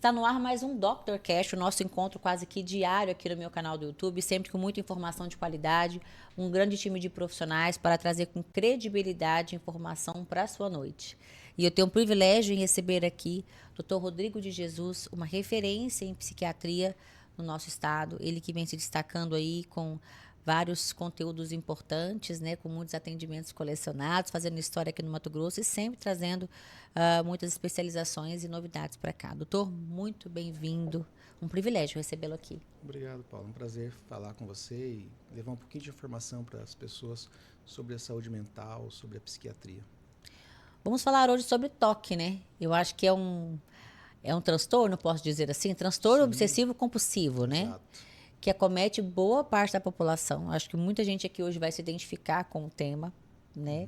Está no ar mais um Dr. Cash, o nosso encontro quase que diário aqui no meu canal do YouTube, sempre com muita informação de qualidade, um grande time de profissionais para trazer com credibilidade informação para a sua noite. E eu tenho o privilégio em receber aqui o Dr. Rodrigo de Jesus, uma referência em psiquiatria no nosso estado, ele que vem se destacando aí com vários conteúdos importantes, né, com muitos atendimentos colecionados, fazendo história aqui no Mato Grosso e sempre trazendo muitas especializações e novidades para cá. Doutor, muito bem-vindo. Um privilégio recebê-lo aqui. Obrigado, Paulo. Um prazer falar com você e levar um pouquinho de informação para as pessoas sobre a saúde mental, sobre a psiquiatria. Vamos falar hoje sobre toque, né? Eu acho que é um transtorno, posso dizer assim, transtorno obsessivo compulsivo, né? Exato. Que acomete boa parte da população. Acho que muita gente aqui hoje vai se identificar com o tema, né?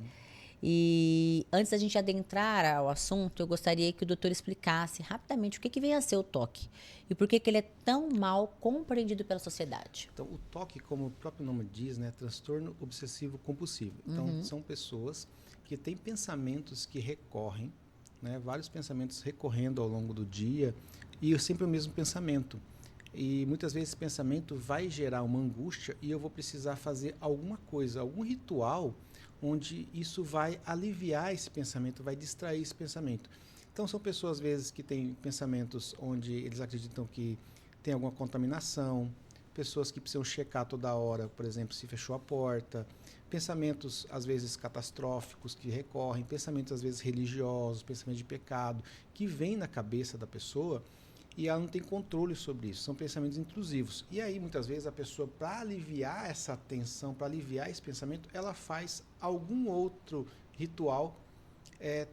E antes da gente adentrar ao assunto, eu gostaria que o doutor explicasse rapidamente o que vem a ser o toque e por que ele é tão mal compreendido pela sociedade. Então, o TOC, como o próprio nome diz, né, transtorno obsessivo compulsivo. Então, são pessoas que têm pensamentos que recorrem, né, vários pensamentos recorrendo ao longo do dia e sempre o mesmo pensamento. E muitas vezes esse pensamento vai gerar uma angústia e eu vou precisar fazer alguma coisa, algum ritual onde isso vai aliviar esse pensamento, vai distrair esse pensamento. Então são pessoas às vezes que têm pensamentos onde eles acreditam que tem alguma contaminação, pessoas que precisam checar toda hora, por exemplo, se fechou a porta, pensamentos às vezes catastróficos que recorrem, pensamentos às vezes religiosos, pensamentos de pecado, que vêm na cabeça da pessoa e ela não tem controle sobre isso, são pensamentos intrusivos. E aí, muitas vezes, a pessoa, para aliviar essa tensão, para aliviar esse pensamento, ela faz algum outro ritual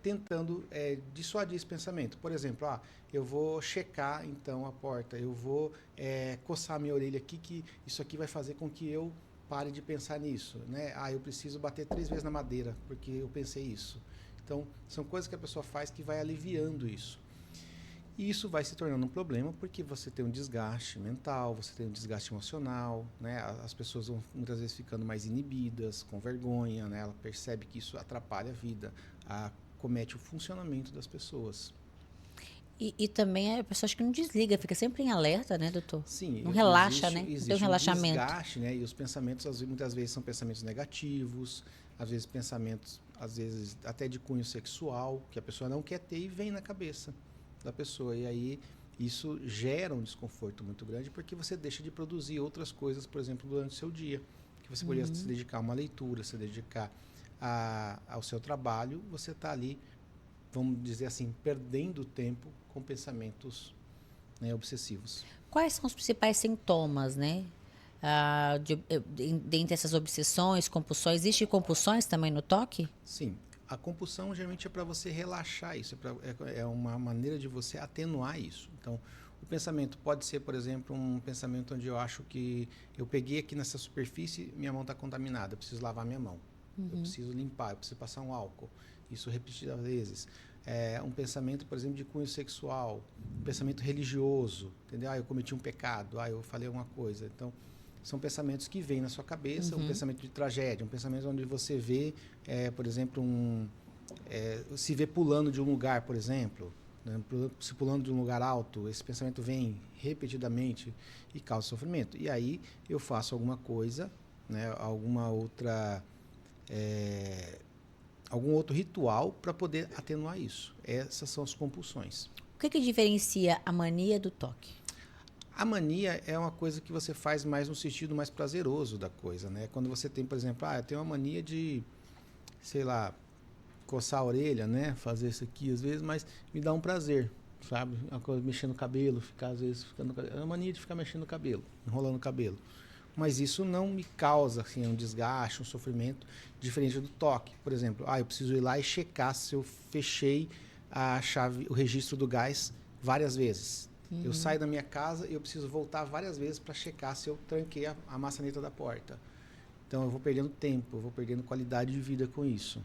tentando dissuadir esse pensamento. Por exemplo, eu vou checar, então, a porta, eu vou coçar a minha orelha aqui, que isso aqui vai fazer com que eu pare de pensar nisso. Né? Eu preciso bater 3 vezes na madeira, porque eu pensei isso. Então, são coisas que a pessoa faz que vai aliviando isso. E isso vai se tornando um problema porque você tem um desgaste mental, você tem um desgaste emocional, né? As pessoas vão muitas vezes ficando mais inibidas, com vergonha, né? Ela percebe que isso atrapalha a vida, comete o funcionamento das pessoas. E também a pessoa acho que não desliga, fica sempre em alerta, né, doutor? Sim, Não relaxa, né? Não tem um existe um relaxamento. desgaste, né? E os pensamentos muitas vezes são pensamentos negativos, às vezes pensamentos, às vezes até de cunho sexual, que a pessoa não quer ter e vem na cabeça da pessoa. E aí isso gera um desconforto muito grande porque você deixa de produzir outras coisas, por exemplo, durante o seu dia. Que você poderia se dedicar a uma leitura, se dedicar ao seu trabalho, você está ali, vamos dizer assim, perdendo tempo com pensamentos, né, obsessivos. Quais são os principais sintomas, né? Dentre essas obsessões, compulsões, existe compulsões também no toque? Sim. A compulsão geralmente é para você relaxar isso, é uma maneira de você atenuar isso. Então, o pensamento pode ser, por exemplo, um pensamento onde eu acho que eu peguei aqui nessa superfície, minha mão está contaminada, eu preciso lavar minha mão, eu preciso limpar, eu preciso passar um álcool. Isso repetidas vezes. Um pensamento, por exemplo, de cunho sexual, um pensamento religioso, entendeu? Eu cometi um pecado, eu falei alguma coisa. Então, são pensamentos que vêm na sua cabeça, um pensamento de tragédia, um pensamento onde você vê, por exemplo, se vê pulando de um lugar, por exemplo, né, se pulando de um lugar alto, esse pensamento vem repetidamente e causa sofrimento. E aí eu faço alguma coisa, né, algum outro ritual para poder atenuar isso. Essas são as compulsões. O que diferencia a mania do toque? A mania é uma coisa que você faz mais no sentido mais prazeroso da coisa, né? Quando você tem, por exemplo, eu tenho uma mania de, sei lá, coçar a orelha, né? Fazer isso aqui às vezes, mas me dá um prazer, sabe? Uma coisa mexendo no cabelo, ficar às vezes é uma mania de ficar mexendo no cabelo, enrolando o cabelo. Mas isso não me causa assim, um desgaste, um sofrimento diferente do toque. Por exemplo, eu preciso ir lá e checar se eu fechei a chave, o registro do gás várias vezes. Eu saio da minha casa e eu preciso voltar várias vezes para checar se eu tranquei a maçaneta da porta. Então eu vou perdendo tempo, eu vou perdendo qualidade de vida com isso.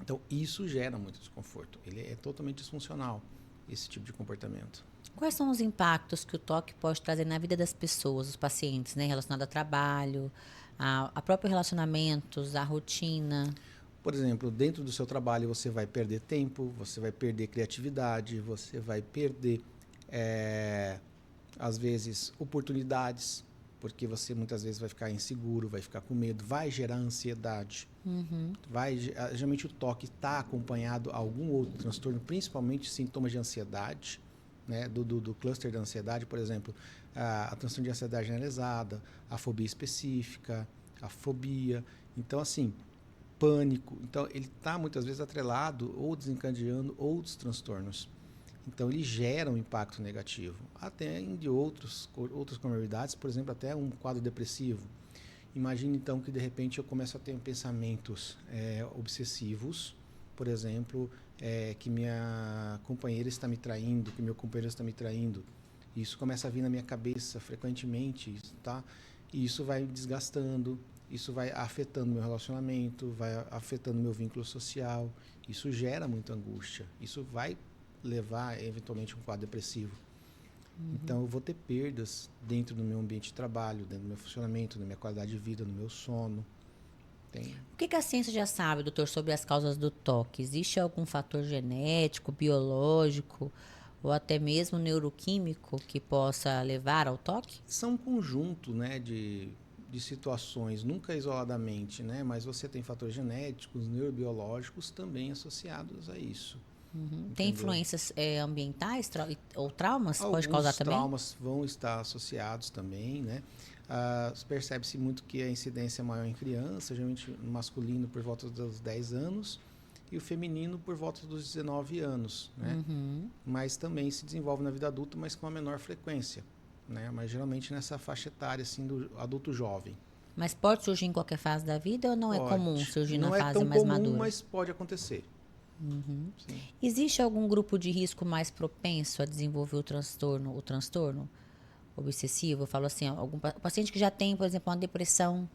Então isso gera muito desconforto. Ele é totalmente disfuncional, esse tipo de comportamento. Quais são os impactos que o toque pode trazer na vida das pessoas, dos pacientes, né? Relacionado ao trabalho, a próprios relacionamentos, à rotina? Por exemplo, dentro do seu trabalho você vai perder tempo, você vai perder criatividade, você vai perder às vezes, oportunidades, porque você muitas vezes vai ficar inseguro, vai ficar com medo, vai gerar ansiedade. Geralmente o toque está acompanhado de algum outro transtorno, principalmente sintomas de ansiedade, né? Do cluster da ansiedade, por exemplo, a transtorno de ansiedade generalizada, a fobia específica, a fobia. Então, assim, pânico. Então, ele está muitas vezes atrelado ou desencadeando outros transtornos. Então, ele gera um impacto negativo. Até de outras comorbidades, por exemplo, até um quadro depressivo. Imagine, então, que de repente eu começo a ter pensamentos obsessivos, por exemplo, que minha companheira está me traindo, que meu companheiro está me traindo. Isso começa a vir na minha cabeça frequentemente, tá? E isso vai me desgastando, isso vai afetando meu relacionamento, vai afetando meu vínculo social. Isso gera muita angústia. Isso vai levar, eventualmente, a um quadro depressivo. Então, eu vou ter perdas dentro do meu ambiente de trabalho, dentro do meu funcionamento, na minha qualidade de vida, no meu sono. O que a ciência já sabe, doutor, sobre as causas do toque? Existe algum fator genético, biológico ou até mesmo neuroquímico que possa levar ao toque? São um conjunto, né, de situações, nunca isoladamente, né, mas você tem fatores genéticos, neurobiológicos também associados a isso. Tem influências ambientais ou traumas? Pode causar Alguns também? traumas vão estar associados também, né? Percebe-se muito que a incidência é maior em criança, geralmente no masculino por volta dos 10 anos e o feminino por volta dos 19 anos, né? Mas também se desenvolve na vida adulta, mas com uma menor frequência, né? Mas geralmente nessa faixa etária assim do adulto jovem. Mas pode surgir em qualquer fase da vida ou não é comum surgir na Não é fase tão mais comum, madura? mas pode acontecer. Sim. Existe algum grupo de risco mais propenso a desenvolver o transtorno obsessivo? Eu falo assim, algum paciente que já tem, por exemplo, uma depressão,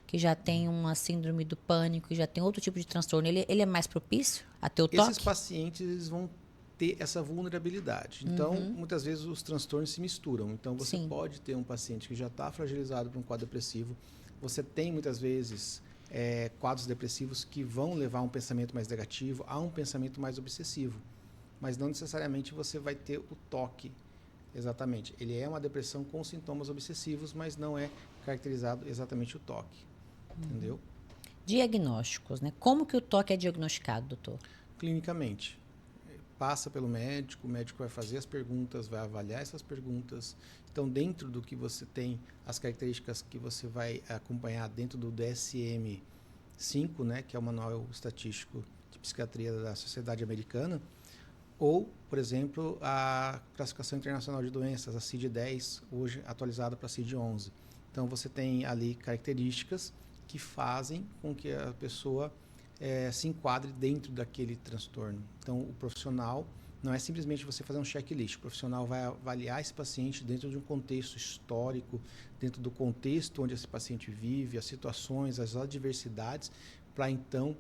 que já tem uma síndrome do pânico, que já tem outro tipo de transtorno, ele é mais propício a ter o toque? Esses pacientes eles vão ter essa vulnerabilidade. Então, muitas vezes os transtornos se misturam. Então, você pode ter um paciente que já está fragilizado por um quadro depressivo. Você tem, muitas vezes, quadros depressivos que vão levar a um pensamento mais negativo, a um pensamento mais obsessivo. Mas não necessariamente você vai ter o toque. Exatamente. Ele é uma depressão com sintomas obsessivos, mas não é caracterizado exatamente o toque. Entendeu? Diagnósticos, né? Como que o toque é diagnosticado, doutor? Clinicamente. Passa pelo médico, o médico vai fazer as perguntas, vai avaliar essas perguntas. Então, dentro do que você tem, as características que você vai acompanhar dentro do DSM-5, né, que é o Manual Estatístico de Psiquiatria da Sociedade Americana, ou, por exemplo, a Classificação Internacional de Doenças, a CID-10, hoje atualizada para a CID-11. Então, você tem ali características que fazem com que a pessoa se enquadre dentro daquele transtorno. Então, o profissional não é simplesmente você fazer um checklist. O profissional vai avaliar esse paciente dentro de um contexto histórico, dentro do contexto onde esse paciente vive, as situações, as adversidades, para então,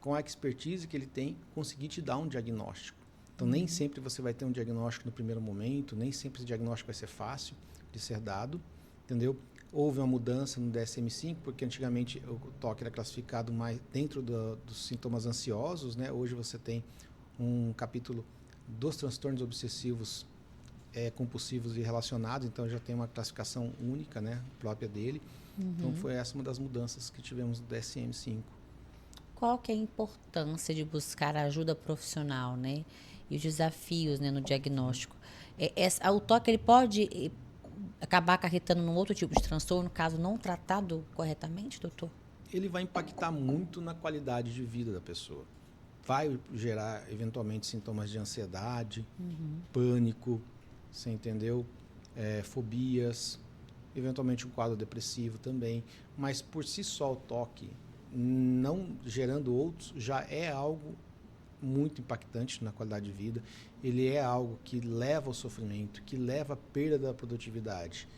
com a expertise que ele tem, conseguir te dar um diagnóstico. Então, nem sempre você vai ter um diagnóstico no primeiro momento, nem sempre esse diagnóstico vai ser fácil de ser dado, entendeu? Houve uma mudança no DSM-5, porque antigamente o toque era classificado mais dentro dos sintomas ansiosos, né? Hoje você tem um capítulo dos transtornos obsessivos compulsivos e relacionados, então já tem uma classificação única, né, própria dele. Então foi essa uma das mudanças que tivemos no DSM-5. Qual que é a importância de buscar ajuda profissional, né? E os desafios, né, no diagnóstico? O toque ele pode acabar acarretando num outro tipo de transtorno, caso não tratado corretamente, doutor? Ele vai impactar muito na qualidade de vida da pessoa. Vai gerar, eventualmente, sintomas de ansiedade, pânico, você entendeu? Fobias, eventualmente um quadro depressivo também. Mas, por si só, o toque, não gerando outros, já é algo muito impactante na qualidade de vida. Ele é algo que leva ao sofrimento, que leva à perda da produtividade.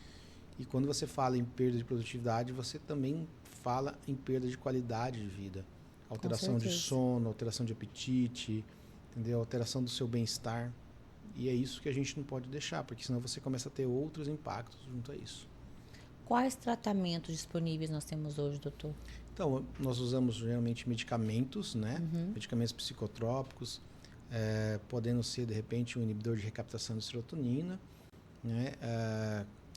E quando você fala em perda de produtividade, você também fala em perda de qualidade de vida. Alteração de sono, alteração de apetite, entendeu? Alteração do seu bem-estar. E é isso que a gente não pode deixar, porque senão você começa a ter outros impactos junto a isso. Quais tratamentos disponíveis nós temos hoje, doutor? Então, nós usamos geralmente medicamentos, né? Medicamentos psicotrópicos. podendo ser, de repente, um inibidor de recaptação de serotonina, né,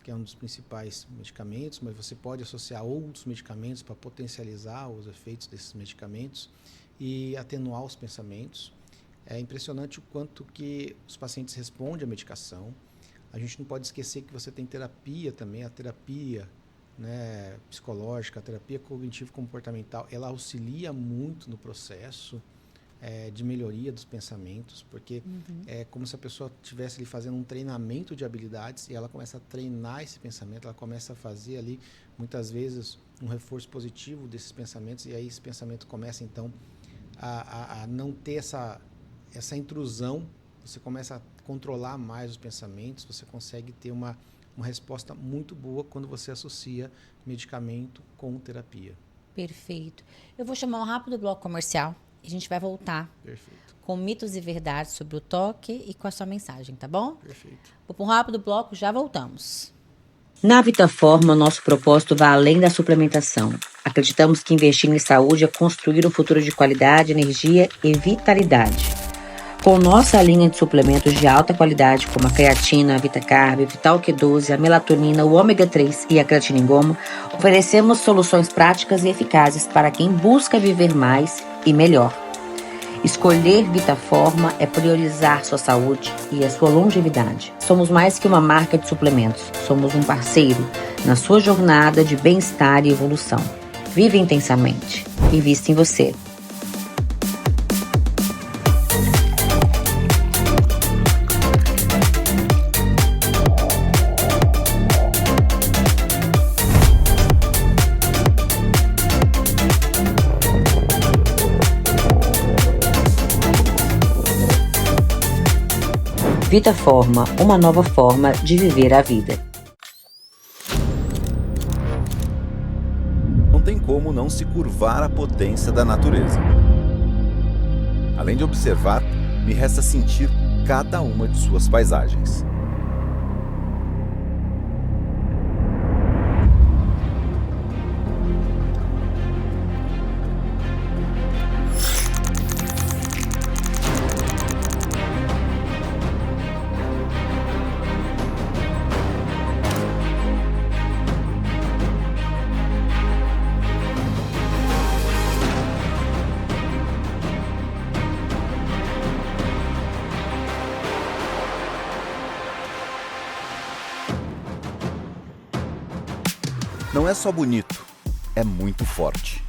que é um dos principais medicamentos, mas você pode associar outros medicamentos para potencializar os efeitos desses medicamentos e atenuar os pensamentos. É impressionante o quanto que os pacientes respondem à medicação. A gente não pode esquecer que você tem terapia também, a terapia, né, psicológica, a terapia cognitivo-comportamental, ela auxilia muito no processo de melhoria dos pensamentos, porque é como se a pessoa estivesse ali fazendo um treinamento de habilidades e ela começa a treinar esse pensamento, ela começa a fazer ali, muitas vezes, um reforço positivo desses pensamentos, e aí esse pensamento começa, então, a não ter essa intrusão, você começa a controlar mais os pensamentos, você consegue ter uma resposta muito boa quando você associa medicamento com terapia. Perfeito. Eu vou chamar um rápido bloco comercial. A gente vai voltar. Perfeito. Com mitos e verdades sobre o toque e com a sua mensagem, tá bom? Perfeito. Vou para um rápido bloco, já voltamos. Na Vitaforma, nosso propósito vai além da suplementação. Acreditamos que investir em saúde é construir um futuro de qualidade, energia e vitalidade. Com nossa linha de suplementos de alta qualidade, como a creatina, a VitaCarb, Vital Q12, a melatonina, o ômega 3 e a creatina em goma, oferecemos soluções práticas e eficazes para quem busca viver mais e melhor. Escolher Vitaforma é priorizar sua saúde e a sua longevidade. Somos mais que uma marca de suplementos, somos um parceiro na sua jornada de bem-estar e evolução. Vive intensamente. Invista em você. Vitaforma, uma nova forma de viver a vida. Não tem como não se curvar à potência da natureza. Além de observar, me resta sentir cada uma de suas paisagens. Não é só bonito, é muito forte.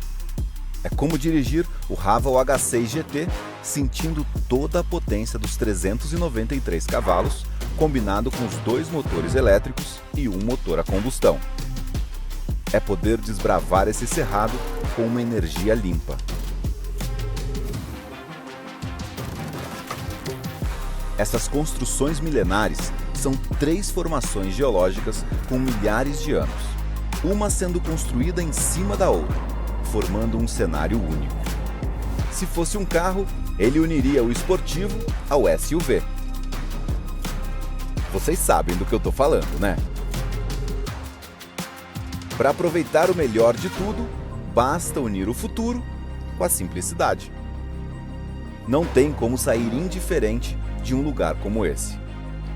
É como dirigir o Haval H6 GT sentindo toda a potência dos 393 cavalos, combinado com os 2 motores elétricos e um motor a combustão. É poder desbravar esse cerrado com uma energia limpa. Essas construções milenares são 3 formações geológicas com milhares de anos, uma sendo construída em cima da outra, formando um cenário único. Se fosse um carro, ele uniria o esportivo ao SUV. Vocês sabem do que eu estou falando, né? Para aproveitar o melhor de tudo, basta unir o futuro com a simplicidade. Não tem como sair indiferente de um lugar como esse.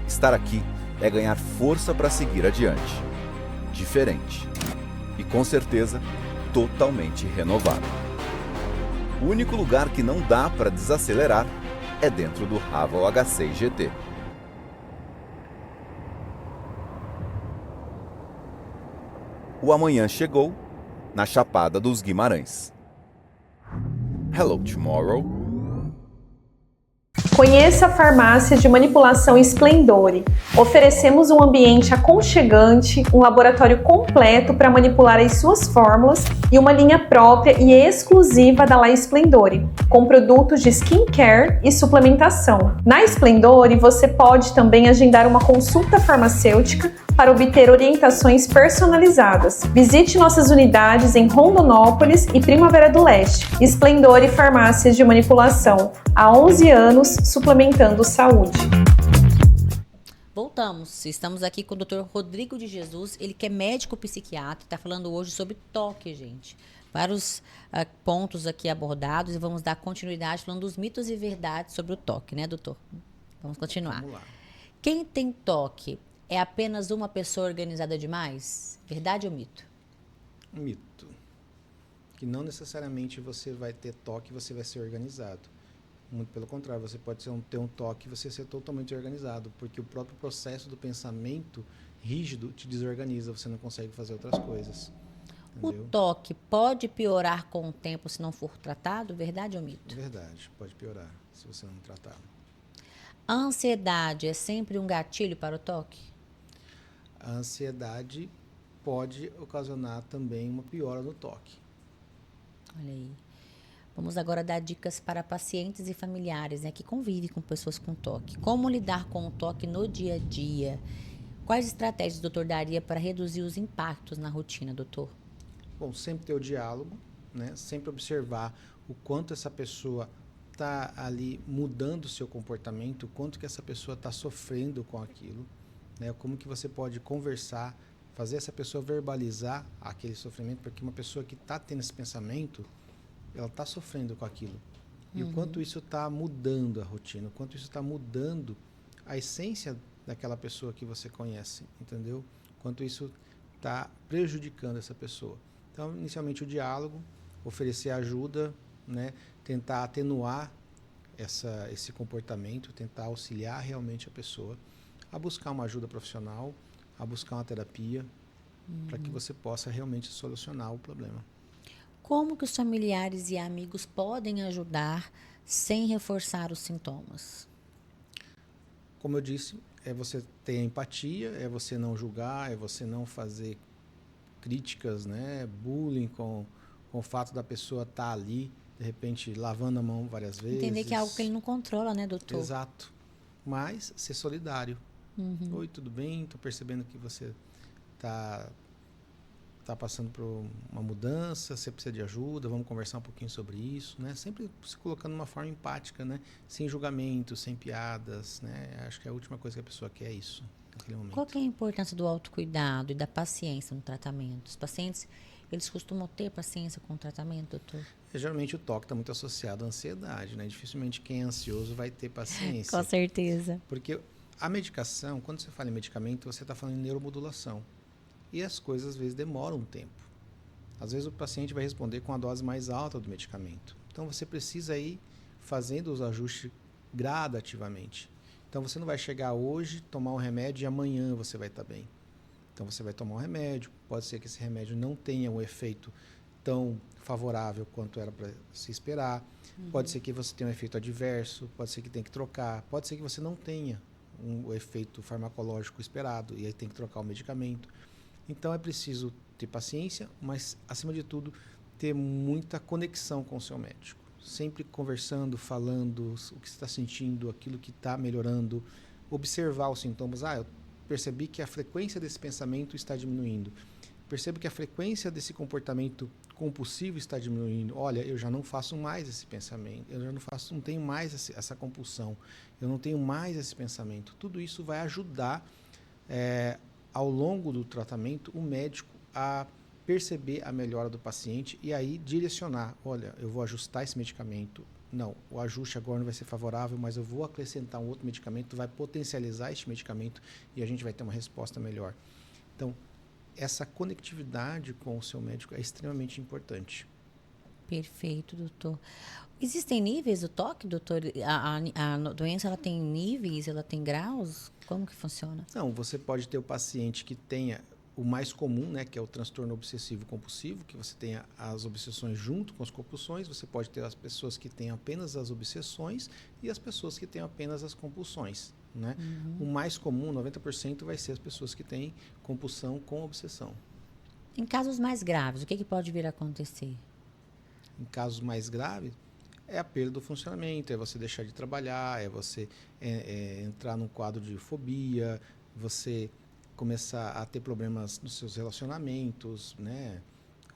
Estar aqui é ganhar força para seguir adiante. Diferente. E com certeza, totalmente renovado. O único lugar que não dá para desacelerar é dentro do Haval H6 GT. O amanhã chegou na Chapada dos Guimarães. Hello, tomorrow. Conheça a farmácia de manipulação Splendore. Oferecemos um ambiente aconchegante, um laboratório completo para manipular as suas fórmulas e uma linha própria e exclusiva da La Splendore, com produtos de skincare e suplementação. Na Splendore, você pode também agendar uma consulta farmacêutica para obter orientações personalizadas. Visite nossas unidades em Rondonópolis e Primavera do Leste. Splendore Farmácias de Manipulação. Há 11 anos, suplementando saúde. Voltamos. Estamos aqui com o Dr. Rodrigo de Jesus, ele que é médico psiquiatra, está falando hoje sobre toque, gente. Vários pontos aqui abordados e vamos dar continuidade falando dos mitos e verdades sobre o toque, né, doutor? Vamos continuar. Vamos lá. Quem tem toque é apenas uma pessoa organizada demais? Verdade ou mito? Um mito. Que não necessariamente você vai ter toque e você vai ser organizado. Muito pelo contrário, você pode ter um toque e você ser totalmente organizado, porque o próprio processo do pensamento rígido te desorganiza, você não consegue fazer outras coisas. Entendeu? O toque pode piorar com o tempo se não for tratado? Verdade ou mito? Verdade, pode piorar se você não tratar. A ansiedade é sempre um gatilho para o toque? A ansiedade pode ocasionar também uma piora no toque. Olha aí. Vamos agora dar dicas para pacientes e familiares, né, que convivem com pessoas com toque. Como lidar com o toque no dia a dia? Quais estratégias o doutor daria para reduzir os impactos na rotina, doutor? Bom, sempre ter o diálogo, né? Sempre observar o quanto essa pessoa está ali mudando o seu comportamento, o quanto que essa pessoa está sofrendo com aquilo, né? Como que você pode conversar, fazer essa pessoa verbalizar aquele sofrimento, porque uma pessoa que está tendo esse pensamento, ela está sofrendo com aquilo. E o quanto isso está mudando a rotina, o quanto isso está mudando a essência daquela pessoa que você conhece, entendeu? O quanto isso está prejudicando essa pessoa. Então, inicialmente o diálogo, oferecer ajuda, né? Tentar atenuar esse comportamento, tentar auxiliar realmente a pessoa a buscar uma ajuda profissional, a buscar uma terapia, para que você possa realmente solucionar o problema. Como que os familiares e amigos podem ajudar sem reforçar os sintomas? Como eu disse, é você ter empatia, é você não julgar, é você não fazer críticas, né, bullying com o fato da pessoa estar ali, de repente, lavando a mão várias vezes. Entender que é algo que ele não controla, né, doutor? Exato. Mas ser solidário. Oi, tudo bem? Estou percebendo que você está passando por uma mudança, você precisa de ajuda, vamos conversar um pouquinho sobre isso, né? Sempre se colocando de uma forma empática, né? Sem julgamento, sem piadas, né? Acho que a última coisa que a pessoa quer é isso, naquele momento. Qual que é a importância do autocuidado e da paciência no tratamento? Os pacientes, eles costumam ter paciência com o tratamento, doutor? Geralmente o toque está muito associado à ansiedade, né? Dificilmente quem é ansioso vai ter paciência. Com certeza. Porque a medicação, quando você fala em medicamento, você está falando em neuromodulação. E as coisas, às vezes, demoram um tempo. Às vezes, o paciente vai responder com a dose mais alta do medicamento. Então, você precisa ir fazendo os ajustes gradativamente. Então, você não vai chegar hoje, tomar um remédio e amanhã você vai estar bem. Então, você vai tomar um remédio. Pode ser que esse remédio não tenha um efeito tão favorável quanto era para se esperar. Pode ser que você tenha um efeito adverso. Pode ser que tenha que trocar. Pode ser que você não tenha um efeito farmacológico esperado e aí tem que trocar o medicamento. Então, é preciso ter paciência, mas, acima de tudo, ter muita conexão com o seu médico. Sempre conversando, falando o que você está sentindo, aquilo que está melhorando, observar os sintomas. Eu percebi que a frequência desse pensamento está diminuindo. Percebo que a frequência desse comportamento compulsivo está diminuindo. Olha, eu já não faço mais esse pensamento, eu já não tenho mais essa compulsão, eu não tenho mais esse pensamento. Tudo isso vai ajudar ao longo do tratamento, o médico a perceber a melhora do paciente e aí direcionar, olha, eu vou ajustar esse medicamento. Não, o ajuste agora não vai ser favorável, mas eu vou acrescentar um outro medicamento, vai potencializar este medicamento e a gente vai ter uma resposta melhor. Então, essa conectividade com o seu médico é extremamente importante. Perfeito, doutor. Existem níveis do toque, doutor? A doença, ela tem níveis, ela tem graus? Como que funciona? Não, você pode ter o paciente que tenha o mais comum, né, que é o transtorno obsessivo compulsivo, que você tenha as obsessões junto com as compulsões. Você pode ter as pessoas que têm apenas as obsessões e as pessoas que têm apenas as compulsões, né? O mais comum, 90%, vai ser as pessoas que têm compulsão com obsessão. Em casos mais graves, o que pode vir a acontecer? Em casos mais graves, é a perda do funcionamento, é você deixar de trabalhar, é você entrar num quadro de fobia, você começar a ter problemas nos seus relacionamentos, né?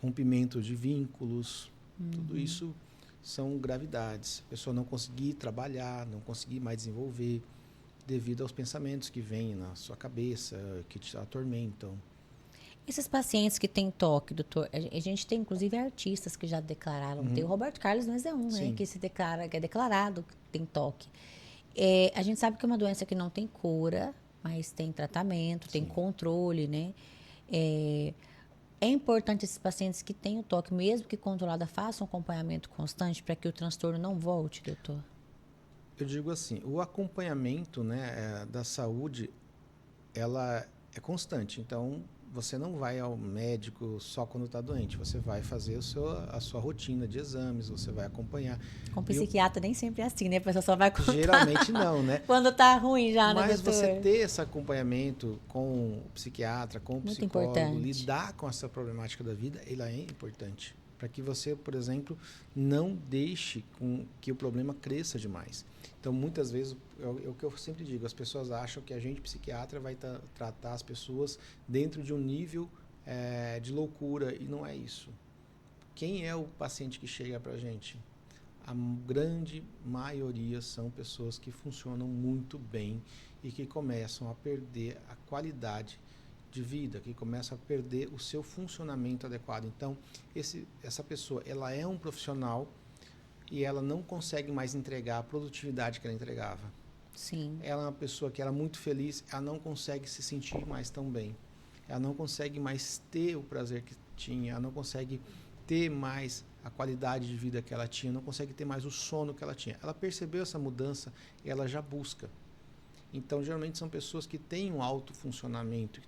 Rompimento de vínculos, tudo isso são gravidades. A pessoa não conseguir trabalhar, não conseguir mais desenvolver, devido aos pensamentos que vêm na sua cabeça, que te atormentam. Esses pacientes que têm toque, doutor, a gente tem inclusive artistas que já declararam. Tem o Roberto Carlos, mas é um, né? Sim. Que é declarado que tem toque. A gente sabe que é uma doença que não tem cura, mas tem tratamento, tem Sim. controle, né? É importante esses pacientes que têm o toque, mesmo que controlada, façam um acompanhamento constante para que o transtorno não volte, doutor? Eu digo assim, o acompanhamento, né, da saúde, ela é constante. Então, você não vai ao médico só quando está doente. Você vai fazer a sua rotina de exames, você vai acompanhar. Com psiquiatra nem sempre é assim, né? A pessoa só vai contar Geralmente não, né? quando tá ruim já, né, Mas doutor? você ter esse acompanhamento com o psiquiatra, com o Muito psicólogo, importante. lidar com essa problemática da vida, ela é importante. Para que você, por exemplo, não deixe que o problema cresça demais. Então, muitas vezes, é o que eu sempre digo, as pessoas acham que a gente, psiquiatra, vai tratar as pessoas dentro de um nível de loucura, e não é isso. Quem é o paciente que chega para a gente? A grande maioria são pessoas que funcionam muito bem e que começam a perder a qualidade de vida, que começam a perder o seu funcionamento adequado. Então, essa pessoa, ela é um profissional e ela não consegue mais entregar a produtividade que ela entregava. Sim. Ela é uma pessoa que era muito feliz, ela não consegue se sentir mais tão bem. Ela não consegue mais ter o prazer que tinha, ela não consegue ter mais a qualidade de vida que ela tinha, não consegue ter mais o sono que ela tinha. Ela percebeu essa mudança e ela já busca. Então, geralmente são pessoas que têm um alto funcionamento,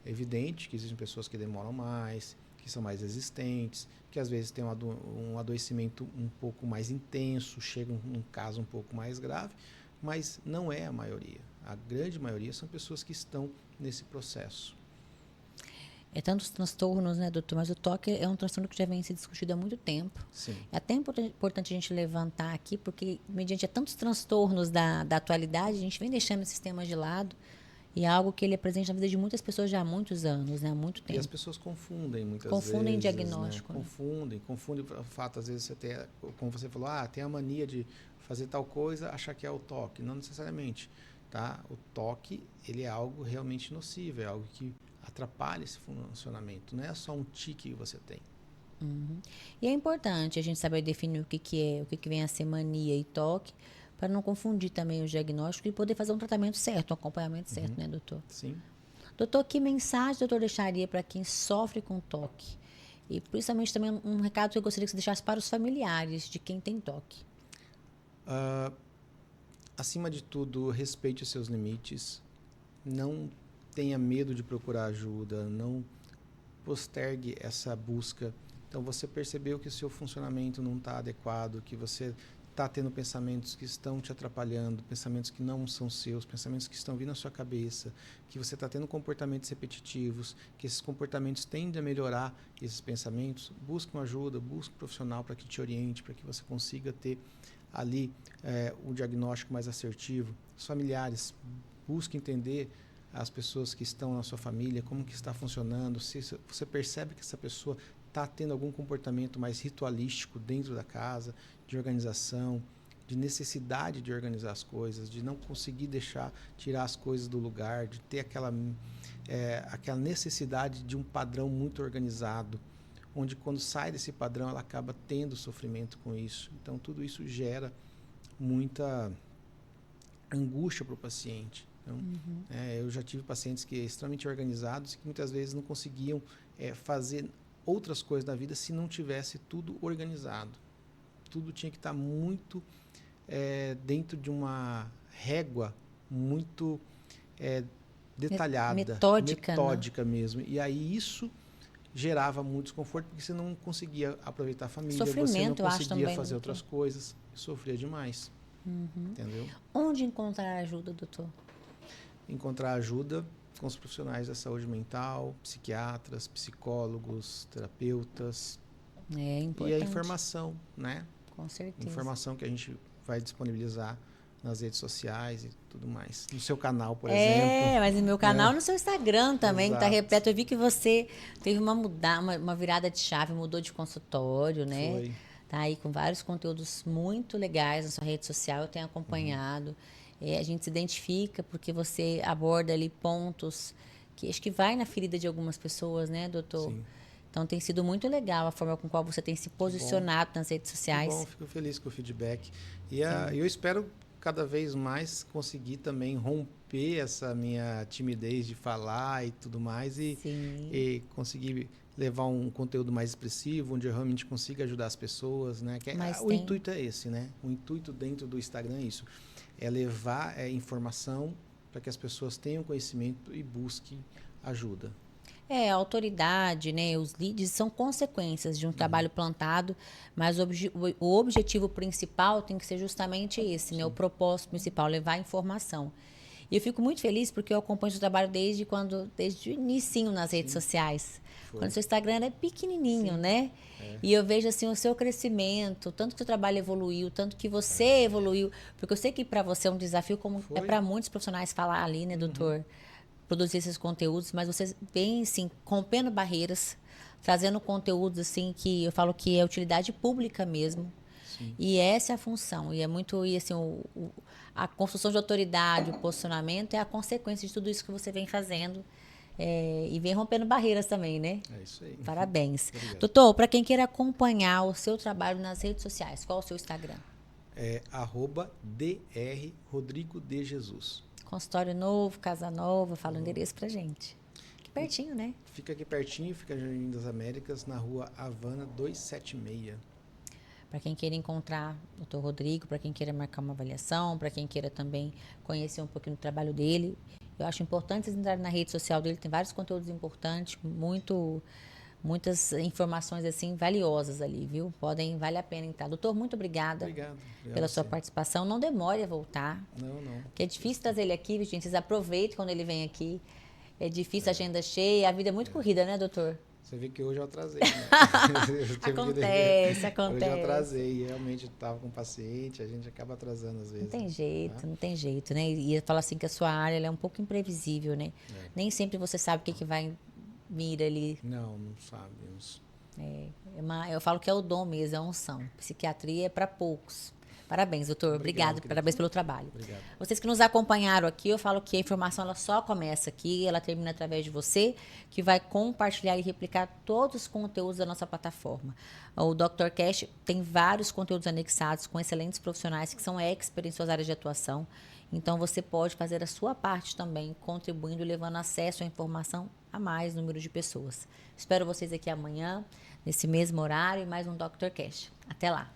é evidente que existem pessoas que demoram mais, que são mais resistentes, que às vezes têm um adoecimento um pouco mais intenso, chegam num caso um pouco mais grave, mas não é a maioria. A grande maioria são pessoas que estão nesse processo. É tantos transtornos, né, doutor? Mas o toque é um transtorno que já vem sendo discutido há muito tempo. Sim. É até importante a gente levantar aqui, porque mediante tantos transtornos da atualidade, a gente vem deixando esses temas de lado. E é algo que ele é presente na vida de muitas pessoas já há muitos anos, né? Há muito tempo. E as pessoas confundem muitas vezes. Confundem diagnóstico. Né? Confundem o fato, às vezes, como você falou, tem a mania de fazer tal coisa, achar que é o toque. Não necessariamente. Tá? O toque, ele é algo realmente nocivo, é algo que atrapalha esse funcionamento. Não é só um tique que você tem. Uhum. E é importante a gente saber definir o que vem a ser mania e toque, para não confundir também o diagnóstico e poder fazer um tratamento certo, um acompanhamento certo, né, doutor? Sim. Doutor, que mensagem o doutor deixaria para quem sofre com toque? E principalmente também um recado que eu gostaria que você deixasse para os familiares de quem tem toque. Acima de tudo, respeite os seus limites. Não tenha medo de procurar ajuda. Não postergue essa busca. Então, você percebeu que o seu funcionamento não está adequado, que você está tendo pensamentos que estão te atrapalhando, pensamentos que não são seus, pensamentos que estão vindo à sua cabeça, que você está tendo comportamentos repetitivos, que esses comportamentos tendem a melhorar esses pensamentos, busque uma ajuda, busque um profissional para que te oriente, para que você consiga ter ali um diagnóstico mais assertivo. Os familiares, busque entender as pessoas que estão na sua família, como que está funcionando, se você percebe que essa pessoa está tendo algum comportamento mais ritualístico dentro da casa, de organização, de necessidade de organizar as coisas, de não conseguir tirar as coisas do lugar, de ter aquela necessidade de um padrão muito organizado, onde quando sai desse padrão ela acaba tendo sofrimento com isso. Então tudo isso gera muita angústia para o paciente. Então, eu já tive pacientes que extremamente organizados e que muitas vezes não conseguiam fazer outras coisas da vida se não tivesse tudo organizado. Tudo tinha que estar muito dentro de uma régua muito detalhada, metódica mesmo. E aí isso gerava muito desconforto, porque você não conseguia aproveitar a família, Sofrimento, você não conseguia também, fazer doutor. outras coisas, sofria demais. Entendeu? Onde encontrar ajuda, doutor? Encontrar ajuda com os profissionais da saúde mental, psiquiatras, psicólogos, terapeutas. É importante. E a informação, né? Com certeza. Informação que a gente vai disponibilizar nas redes sociais e tudo mais. No seu canal, por exemplo. Mas no meu canal, no seu Instagram também, que tá Exato. repleto. Eu vi que você teve uma virada de chave, mudou de consultório, né? Foi. Tá aí com vários conteúdos muito legais na sua rede social, eu tenho acompanhado. A gente se identifica porque você aborda ali pontos que acho que vai na ferida de algumas pessoas, né, doutor? Sim. Então tem sido muito legal a forma com qual você tem se posicionado nas redes sociais. Que bom, fico feliz com o feedback. E eu espero cada vez mais conseguir também romper essa minha timidez de falar e tudo mais e conseguir levar um conteúdo mais expressivo, onde eu realmente consiga ajudar as pessoas, né? O intuito é esse, né? O intuito dentro do Instagram é isso, é levar informação para que as pessoas tenham conhecimento e busquem ajuda. A autoridade, né, os leads são consequências de um trabalho plantado, mas o objetivo principal tem que ser justamente esse, né, o propósito principal, levar informação. E eu fico muito feliz porque eu acompanho o seu trabalho desde o inicinho nas redes sociais. Quando o seu Instagram era pequenininho, né? E eu vejo assim o seu crescimento, tanto que o seu trabalho evoluiu, tanto que você evoluiu, porque eu sei que para você é um desafio, como é para muitos profissionais falar ali, né, doutor? Produzir esses conteúdos, mas você vem, assim, rompendo barreiras, trazendo conteúdos, assim, que eu falo que é utilidade pública mesmo. Sim. E essa é a função. E é muito, assim, a construção de autoridade, o posicionamento é a consequência de tudo isso que você vem fazendo. E vem rompendo barreiras também, né? É isso aí. Parabéns. Doutor, para quem queira acompanhar o seu trabalho nas redes sociais, qual é o seu Instagram? @Dr. Rodrigo de Jesus. Consultório novo, casa nova, fala o endereço pra gente. Aqui pertinho, né? Fica aqui pertinho, fica em Jardim das Américas, na rua Havana 276. Para quem queira encontrar o Dr. Rodrigo, para quem queira marcar uma avaliação, para quem queira também conhecer um pouquinho do trabalho dele. Eu acho importante vocês entrarem na rede social dele, tem vários conteúdos importantes, muitas informações assim valiosas ali, viu? Vale a pena entrar. Doutor, muito obrigada pela sua participação. Não demore a voltar. Não. Porque é difícil trazer ele aqui, gente. Vocês aproveitem quando ele vem aqui. É difícil, agenda cheia, a vida é muito corrida, né, doutor? Você vê que hoje eu atrasei, né? Acontece. Hoje eu atrasei, realmente estava com paciente, a gente acaba atrasando às vezes. Não tem jeito, né? E fala assim que a sua área ela é um pouco imprevisível, né? Nem sempre você sabe o que vai vir ali. Não sabemos. Eu falo que é o dom mesmo, é a unção. Psiquiatria é para poucos. Parabéns, doutor. Obrigado, parabéns pelo trabalho. Obrigado. Vocês que nos acompanharam aqui, eu falo que a informação ela só começa aqui, ela termina através de você, que vai compartilhar e replicar todos os conteúdos da nossa plataforma. O Dr. Cash tem vários conteúdos anexados com excelentes profissionais que são experts em suas áreas de atuação. Então, você pode fazer a sua parte também, contribuindo e levando acesso à informação a mais número de pessoas. Espero vocês aqui amanhã, nesse mesmo horário, e mais um Dr. Cash. Até lá!